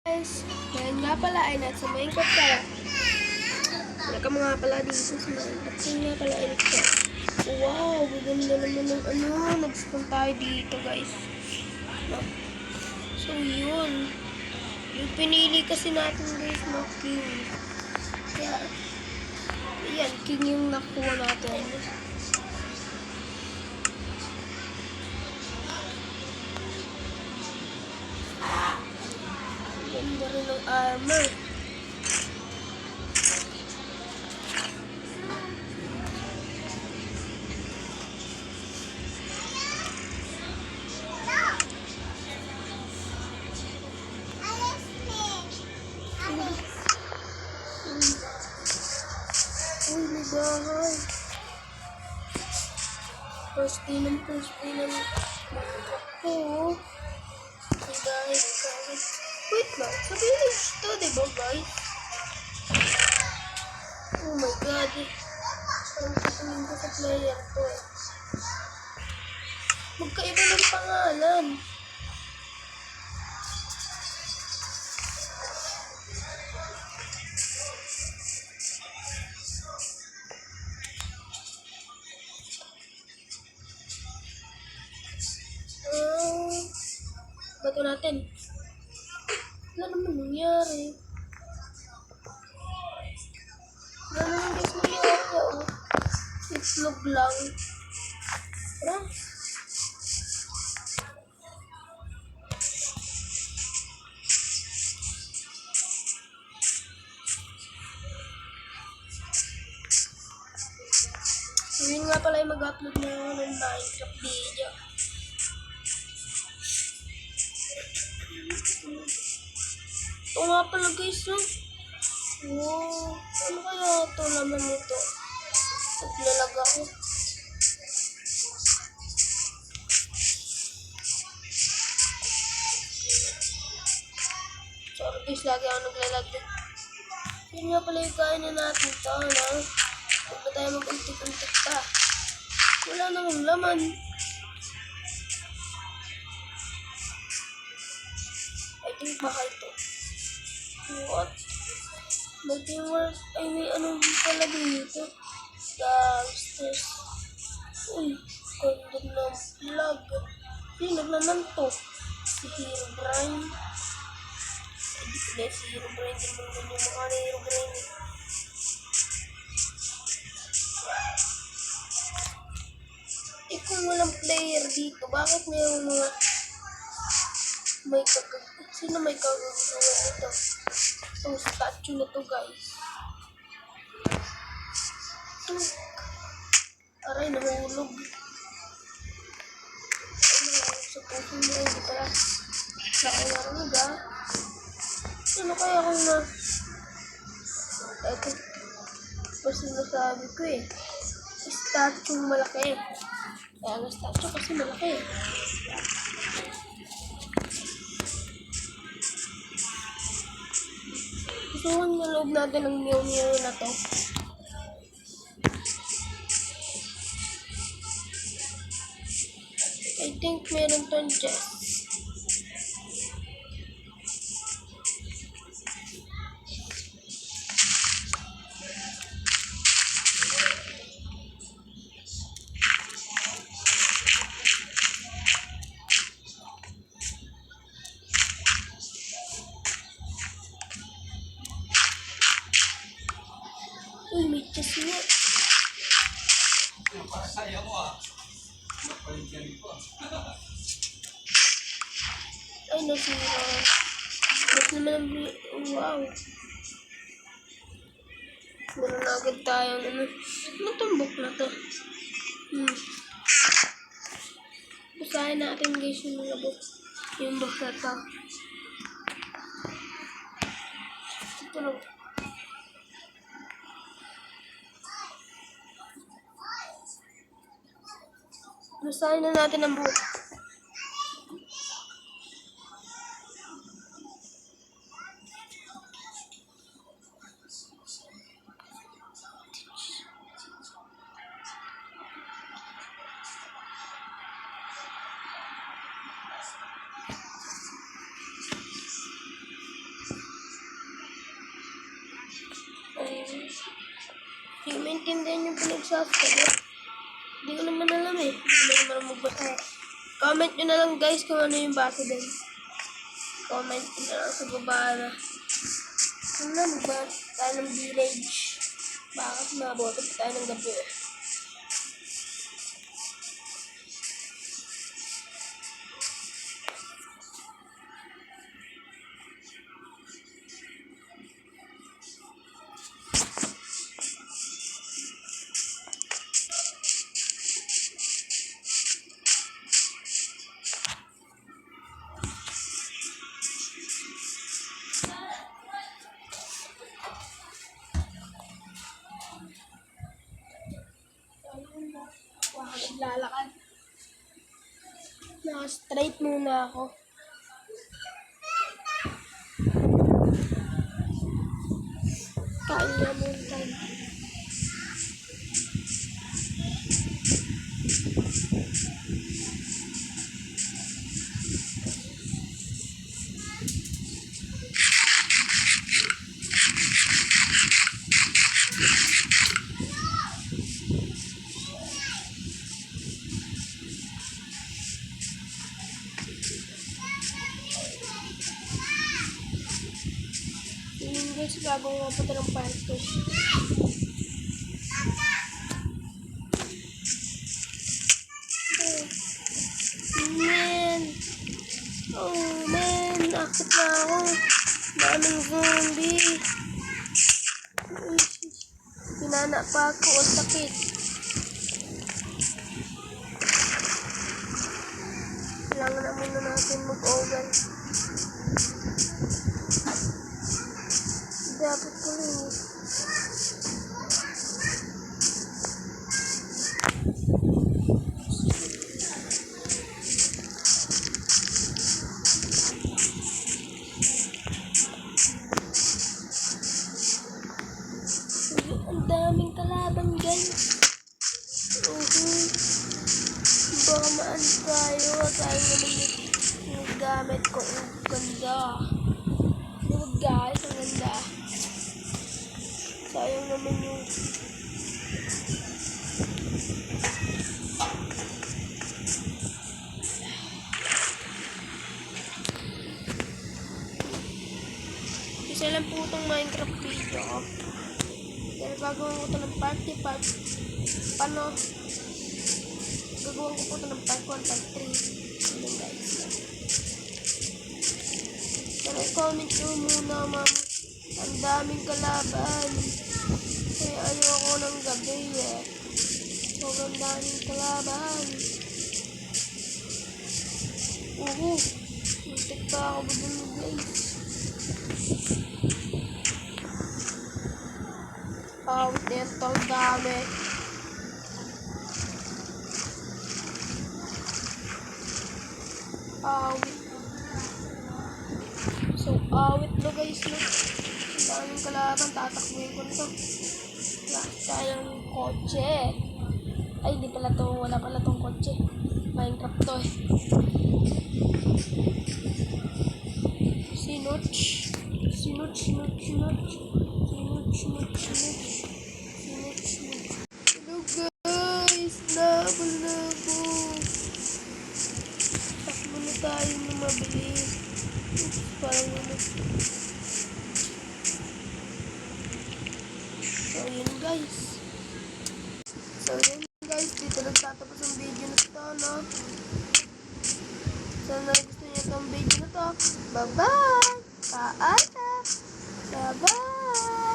Guys, ngayon nga pala ay nasa Minecraft tayo. Naka mga pala dito sa Minecraft. Ngayon nga pala ay nagsa. Wow, gaganda naman ng nag-spawn tayo dito guys. So yun. Yung pinili kasi natin guys na king. Kaya, yan, king yung nakuha natin. Ganda rin ng armor. Uy, may bahay. First day ng ako. Hey guys. Wait lang, sabihin nyo ito, diba guys? Oh my god. Parang katingin ko sa player ko eh. Magkaiba ng pangalan. Bato natin. Wala naman nangyari. Wala naman guys nangyari. Oh. Itlog lang. Tara. Yun nga pala yung mag-upload na ako ng Minecraft video. Ito nga pala guys, no? Wow, ano kaya ito naman ito? Naglalag ako. Sorry guys, lagi ako naglalag din. Yun nga pala yung kainin natin ito, no? Huwag na tayo mag-untik-untik pa. Wala namang laman. I think baka ito. What? May teamwork. Ay, may ano pala dito. Gangsters. Uy, kondom ng vlog. Hinog naman to. Si Herobrine. Hindi pala si Herobrine. Hindi mo yung mukha na Herobrine. Eh kung walang player dito, bakit mayroong mga sino may kagagawa nito? Itong statue na to guys. Ito. Aray, nahulog. Sa puso mo, hindi pala. Nakayarag ah. Ano kaya kung na... Ito. Kasi nasabi ko eh. Statue malaki. Kaya ang statue kasi malaki. Gustuhan na loob natin ng meow na to. I think meron tong chest. Uy, may chest nga. Saya mo ah. Ay, nasira. Ba't naman ang... Wow. Meron na agad tayong ano. Ano tong book na to? Basahin natin guys yung mga book. Yung book na to. Ito lang. Basahin na natin ang book. Hindi maintindihan yung pinagsasabi. Hindi ko naman alam eh. Hindi ko naman magbasa eh. Comment nyo na lang guys kung ano yung basa din. Comment nyo na lang sa baba na. Ano na, magbasa tayo ng village. Bakit maboto pa tayo ng gabi eh. Naglalakad. Naka-straight muna ako. Kain na muna tayo. Yun guys, gagawa pa ng partos. Man! Oh man! Nakit na ako. Daming zombie. Pinana pa ako. Ang sakit. Kailangan na muna natin mag-oven. Dapat ko rin. Ang daming kalaban guys. Baka maan tayo. Sayang naman yung gamit ko. Ang ganda. Diba guys? Ang ganda. Sayang naman yung isa lang po itong Minecraft video ko. Pero gagawin ko ito ng party part. Paano? Gagawin ko po ito ng part 1, part 3. Ano guys. Pero comment nyo muna ma'am. Ang daming kalaban. Kaya ayoko ng gabi eh. Sobrang daming kalaban. Muntik pa ako ba dun guys. Awit na yan tol dami. Awit. So awit no guys no. Ang daming kalaban. Tatakbuhin ko nito. Sayang kotse. Ay di pala to. Wala pala tong kotse. Minecraft to eh. Sinuch. Hello guys, nabal na ako. Takbo na tayo na mabilis. Parang ano. So yun guys. Dito nagtatapos ang video na ito, no? Sana gusto niyo itong video na ito. Bye-bye! Paalam! Bye-bye!